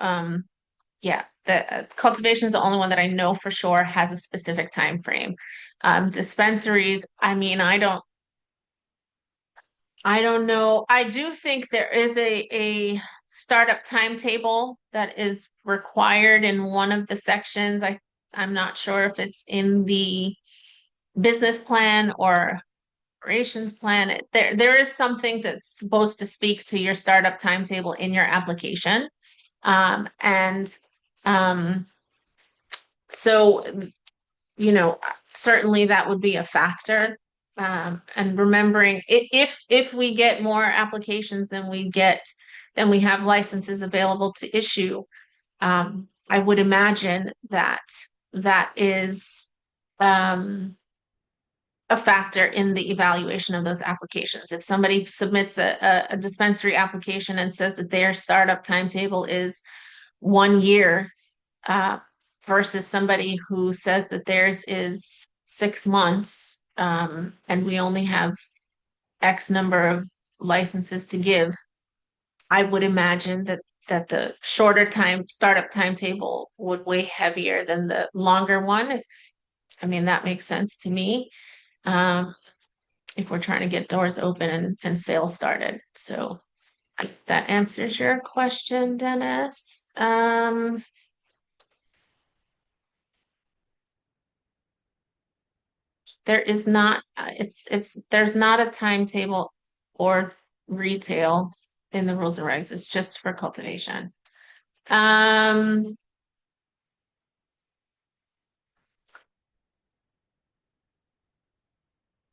A: yeah, the cultivation is the only one that I know for sure has a specific time frame. Dispensaries, I mean, I don't know. I do think there is a startup timetable that is required in one of the sections. I'm not sure if it's in the business plan or operations plan. There is something that's supposed to speak to your startup timetable in your application. And so, certainly that would be a factor. And remembering if we get more applications than we have licenses available to issue, I would imagine that is a factor in the evaluation of those applications. If somebody submits a dispensary application and says that their startup timetable is 1 year, versus somebody who says that theirs is 6 months, and we only have X number of licenses to give, I would imagine that the shorter time startup timetable would weigh heavier than the longer one. I mean, that makes sense to me. Um, if we're trying to get doors open and sales started. So that answers your question, Dennis. There is not, there's not a timetable or retail in the rules and regs. It's just for cultivation. Um,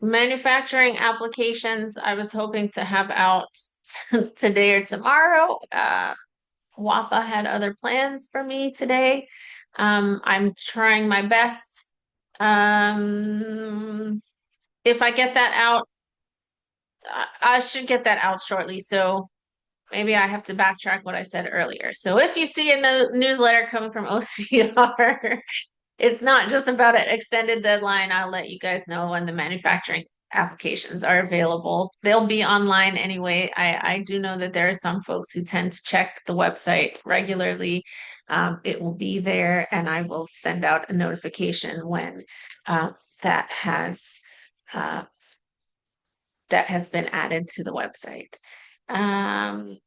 A: Manufacturing applications, I was hoping to have out today or tomorrow. Wafa had other plans for me today. I'm trying my best. If I get that out, I should get that out shortly. So maybe I have to backtrack what I said earlier. So if you see a newsletter coming from OCR, it's not just about an extended deadline. I'll let you guys know when the manufacturing applications are available. They'll be online anyway. I do know that there are some folks who tend to check the website regularly. It will be there, and I will send out a notification when that has uh, that has been added to the website. Um,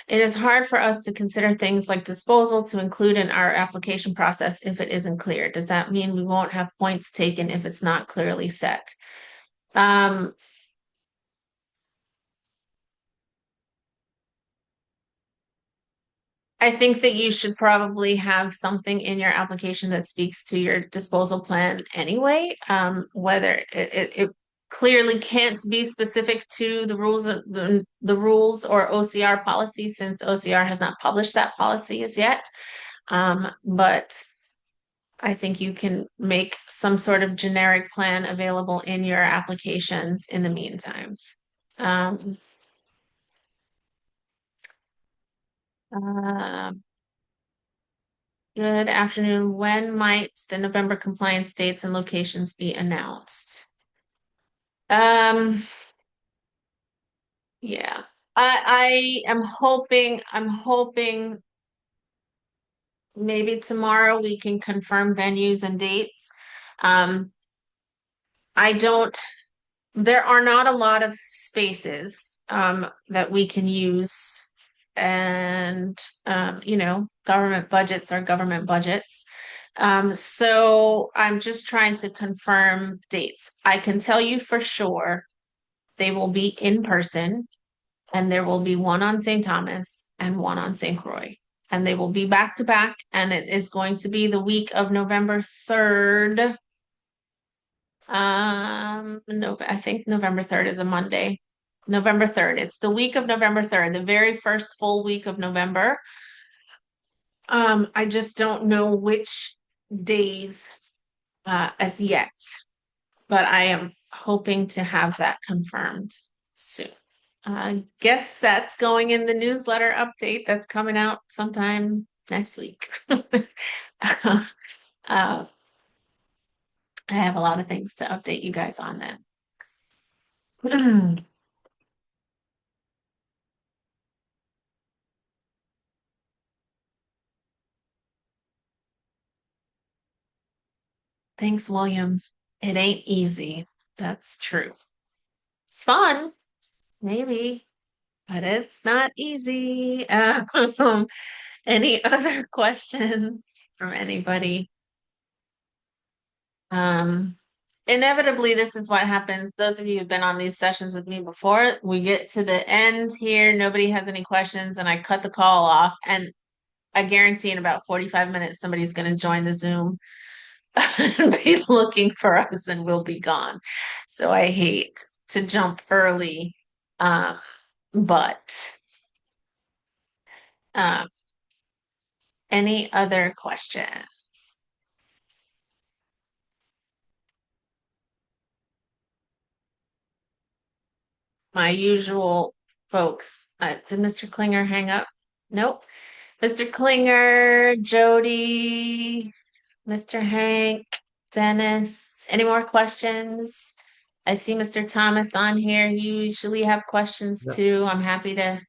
A: It is hard for us to consider things like disposal to include in our application process if it isn't clear. Does that mean we won't have points taken if it's not clearly set? Um, I think that you should probably have something in your application that speaks to your disposal plan anyway. Whether it clearly can't be specific to the rules of the rules or OCR policy since OCR has not published that policy as yet. But I think you can make some sort of generic plan available in your applications in the meantime. Um, uh, Good afternoon. When might the November compliance dates and locations be announced? Um, yeah, I am I'm hoping maybe tomorrow we can confirm venues and dates. Um, I don't There are not a lot of spaces that we can use. And, government budgets are government budgets. So I'm just trying to confirm dates. I can tell you for sure they will be in person, and there will be one on St. Thomas and one on St. Croix. And they will be back to back, and it is going to be the week of November 3rd. No, I think November 3rd is a Monday. November 3rd. It's the week of November 3rd, the very first full week of November. I just don't know which days as yet, but I am hoping to have that confirmed soon. I guess that's going in the newsletter update that's coming out sometime next week. uh, I have a lot of things to update you guys on then. Thanks, William. It ain't easy. That's true. It's fun, maybe, but it's not easy. Any other questions from anybody? Um, Inevitably, this is what happens. Those of you who've been on these sessions with me before, we get to the end here, nobody has any questions, and I cut the call off. And I guarantee in about 45 minutes, somebody's going to join the Zoom and be looking for us, and we'll be gone. So I hate to jump early, um, but um, any other questions? My usual folks. Did Mr. Klinger hang up? Nope. Mr. Klinger, Jody, Mr. Hank, Dennis. Any more questions? I see Mr. Thomas on here. You usually have questions
D: No,
A: too. I'm happy to.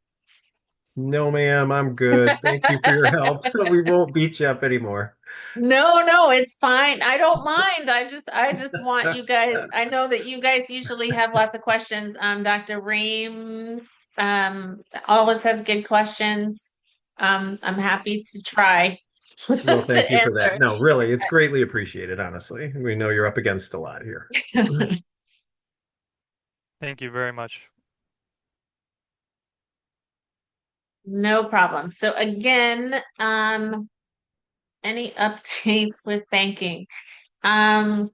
D: no, ma'am, I'm good. Thank you for your help. We won't beat you up anymore.
A: No, no, it's fine. I don't mind. I just want you guys. I know that you guys usually have lots of questions. Dr. Reams, always has good questions. I'm happy to try
D: Well, thank
A: to
D: you for that.
A: answer.
D: No, really, it's greatly appreciated, honestly. We know you're up against a lot here.
E: Thank you very much.
A: No problem. So again, any updates with banking? Um,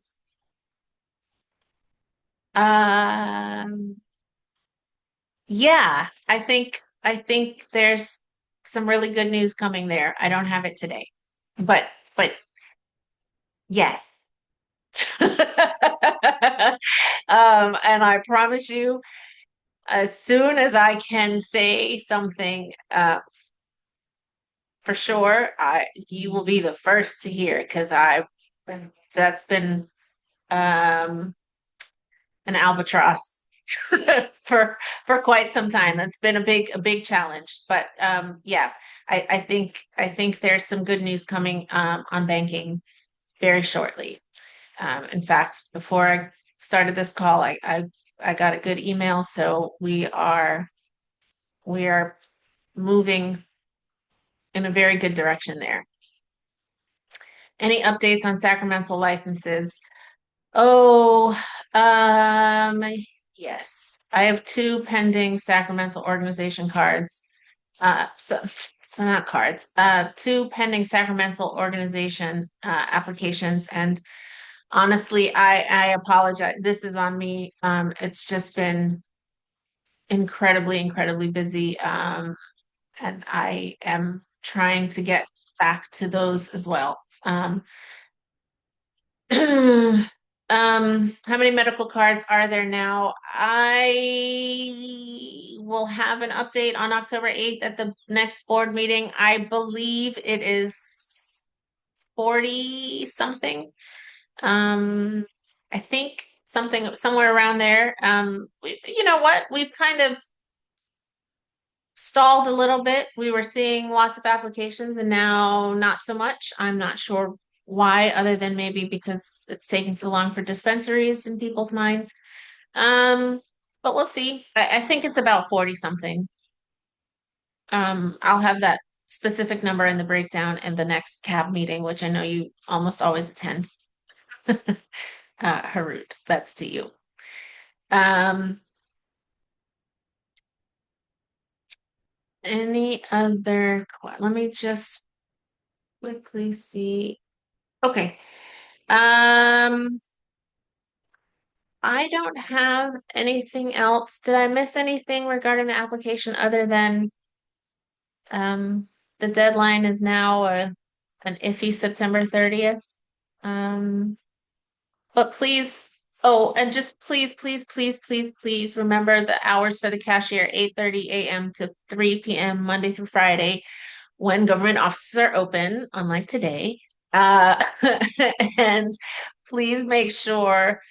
A: um, yeah, I think there's some really good news coming there. I don't have it today, but yes. And I promise you, as soon as I can say something, for sure, you will be the first to hear because that's been um an albatross for quite some time. That's been a big challenge. But yeah, I think there's some good news coming on banking very shortly. In fact, before I started this call, I got a good email, so we are moving in a very good direction there. Any updates on sacramental licenses? Oh, um, yes. I have two pending sacramental organization cards. So not cards. Two pending sacramental organization applications, and honestly, I apologize. This is on me. It's just been incredibly, incredibly busy. And I am trying to get back to those as well. How many medical cards are there now? I will have an update on October 8th at the next board meeting. I believe it is 40 something. I think something somewhere around there. You know what? We've kind of stalled a little bit. We were seeing lots of applications and now not so much. I'm not sure why, other than maybe because it's taking so long for dispensaries in people's minds. Um, but we'll see. I think it's about 40 something. I'll have that specific number in the breakdown in the next cab meeting, which I know you almost always attend. Harut, that's to you. Um, any other, let me just quickly see. Okay. Um, I don't have anything else. Did I miss anything regarding the application other than the deadline is now an iffy September 30th? Um, but please, oh, and just please, please, please, please, please remember the hours for the cashier, 8:30 a.m. to 3 p.m. Monday through Friday, when government offices are open, unlike today. Uh, and please make sure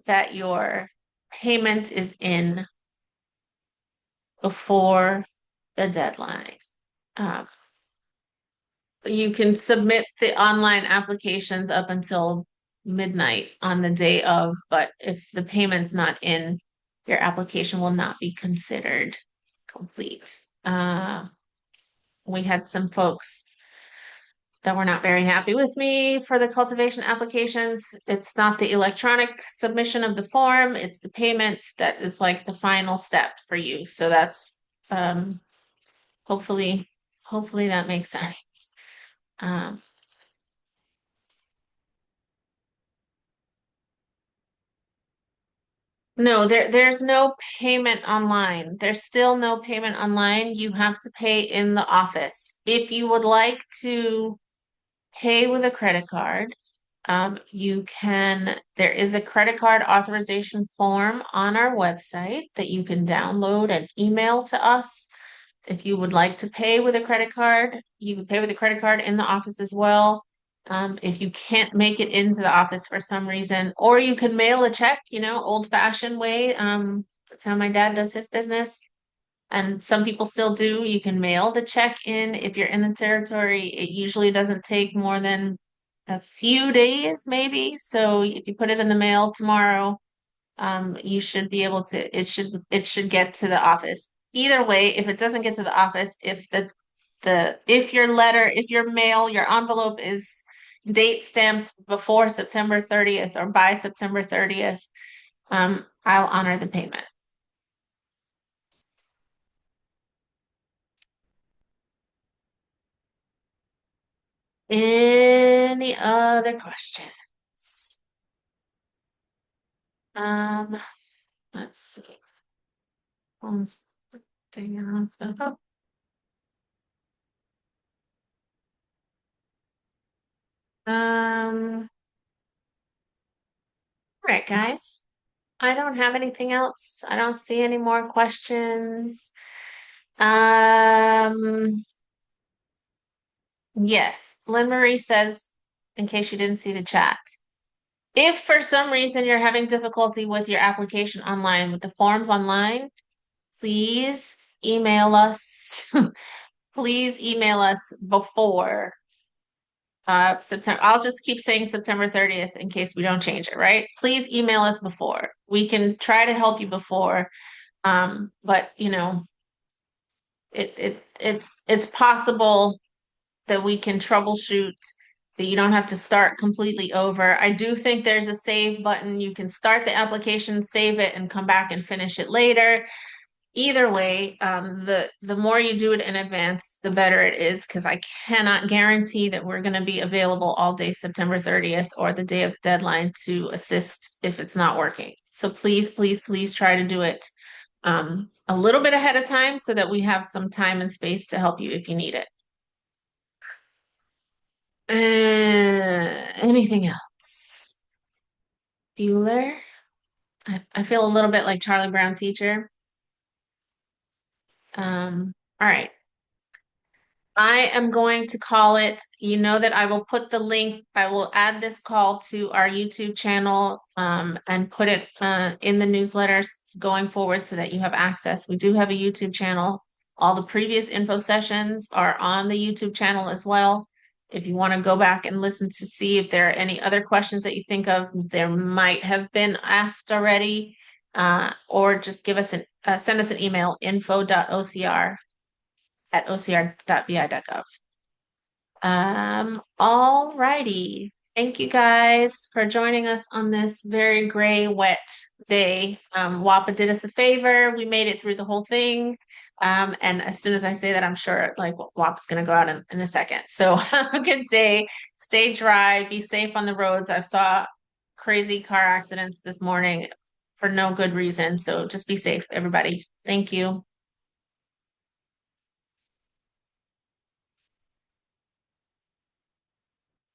A: that your payment is in before the deadline. Um, you can submit the online applications up until midnight on the day of, but if the payment's not in, your application will not be considered complete. We had some folks that were not very happy with me for the cultivation applications. It's not the electronic submission of the form, it's the payment that is like the final step for you. So that's um hopefully hopefully that makes sense. Um no, there's no payment online. There's still no payment online. You have to pay in the office. If you would like to pay with a credit card, you can, there is a credit card authorization form on our website that you can download and email to us. If you would like to pay with a credit card, you can pay with a credit card in the office as well. If you can't make it into the office for some reason, or you can mail a check, old fashioned way. That's how my dad does his business. And some people still do. You can mail the check in if you're in the territory. It usually doesn't take more than a few days, maybe. So if you put it in the mail tomorrow, you should be able to, it should get to the office. Either way, if it doesn't get to the office, if your letter, if your mail, your envelope is date stamped before September 30th or by September 30th, I'll honor the payment. Any other questions? Um, let's see. Staying off the. All right, guys. I don't have anything else. I don't see any more questions. Um, yes, Lynn Marie says, in case you didn't see the chat, if for some reason you're having difficulty with your application online, with the forms online, please email us. Please email us before September. I'll just keep saying September 30th in case we don't change it, right? Please email us before. We can try to help you before. But it's possible that we can troubleshoot, that you don't have to start completely over. I do think there's a save button. You can start the application, save it, and come back and finish it later. Either way, the more you do it in advance, the better it is, because I cannot guarantee that we're going to be available all day September 30th or the day of the deadline to assist if it's not working. So please, please, please try to do it a little bit ahead of time so that we have some time and space to help you if you need it. Anything else? Bueller? I feel a little bit like Charlie Brown teacher. All right. I am going to call it, you know that I will put the link, I will add this call to our YouTube channel and put it in the newsletters going forward so that you have access. We do have a YouTube channel. All the previous info sessions are on the YouTube channel as well. If you want to go back and listen to see if there are any other questions that you think of, there might have been asked already, or just send us an email, info.ocr@ocr.bi.gov. All righty. Thank you guys for joining us on this very gray, wet day. WAPA did us a favor. We made it through the whole thing. And as soon as I say that, I'm sure like WAP's gonna go out in a second. So have a good day. Stay dry, be safe on the roads. I saw crazy car accidents this morning for no good reason. So just be safe, everybody. Thank you.